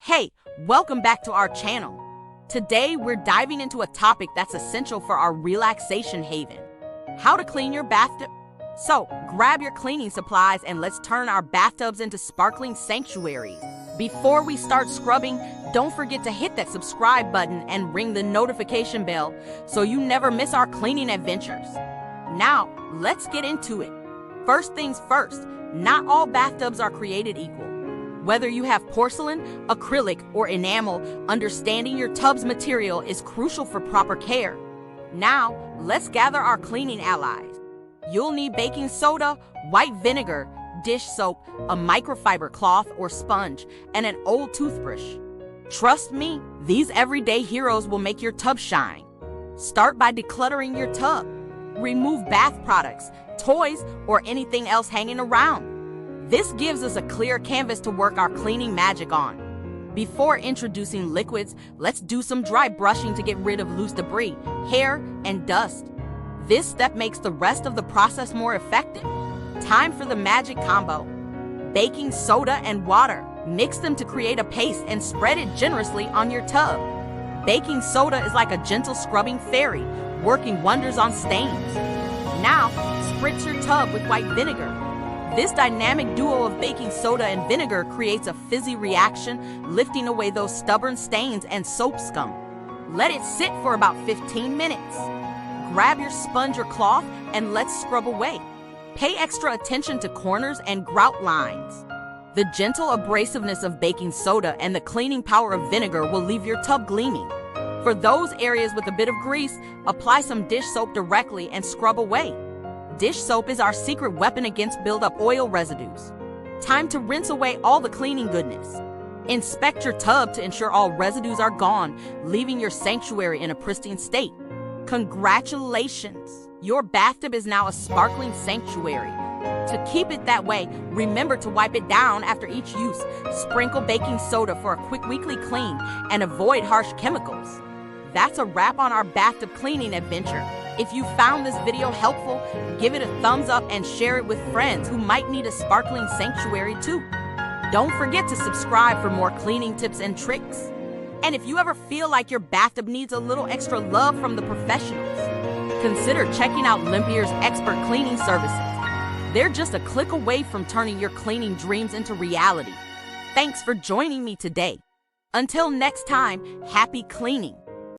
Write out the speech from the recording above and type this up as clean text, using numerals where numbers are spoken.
Hey, welcome back to our channel. Today, we're diving into a topic that's essential for our relaxation haven. How to clean your bathtub. So, grab your cleaning supplies and let's turn our bathtubs into sparkling sanctuaries. Before we start scrubbing, don't forget to hit that subscribe button and ring the notification bell so you never miss our cleaning adventures. Now, let's get into it. First things first, not all bathtubs are created equal. Whether you have porcelain, acrylic, or enamel, understanding your tub's material is crucial for proper care. Now, let's gather our cleaning allies. You'll need baking soda, white vinegar, dish soap, a microfiber cloth or sponge, and an old toothbrush. Trust me, these everyday heroes will make your tub shine. Start by decluttering your tub. Remove bath products, toys, or anything else hanging around. This gives us a clear canvas to work our cleaning magic on. Before introducing liquids, let's do some dry brushing to get rid of loose debris, hair, and dust. This step makes the rest of the process more effective. Time for the magic combo. Baking soda and water. Mix them to create a paste and spread it generously on your tub. Baking soda is like a gentle scrubbing fairy, working wonders on stains. Now, spritz your tub with white vinegar. This dynamic duo of baking soda and vinegar creates a fizzy reaction, lifting away those stubborn stains and soap scum. Let it sit for about 15 minutes. Grab your sponge or cloth and let's scrub away. Pay extra attention to corners and grout lines. The gentle abrasiveness of baking soda and the cleaning power of vinegar will leave your tub gleaming. For those areas with a bit of grease, apply some dish soap directly and scrub away. Dish soap is our secret weapon against buildup oil residues. Time to rinse away all the cleaning goodness. Inspect your tub to ensure all residues are gone, leaving your sanctuary in a pristine state. Congratulations! Your bathtub is now a sparkling sanctuary. To keep it that way, remember to wipe it down after each use, sprinkle baking soda for a quick weekly clean, and avoid harsh chemicals. That's a wrap on our bathtub cleaning adventure. If you found this video helpful, give it a thumbs up and share it with friends who might need a sparkling sanctuary too. Don't forget to subscribe for more cleaning tips and tricks. And if you ever feel like your bathtub needs a little extra love from the professionals, consider checking out Limpier's expert cleaning services. They're just a click away from turning your cleaning dreams into reality. Thanks for joining me today. Until next time, happy cleaning.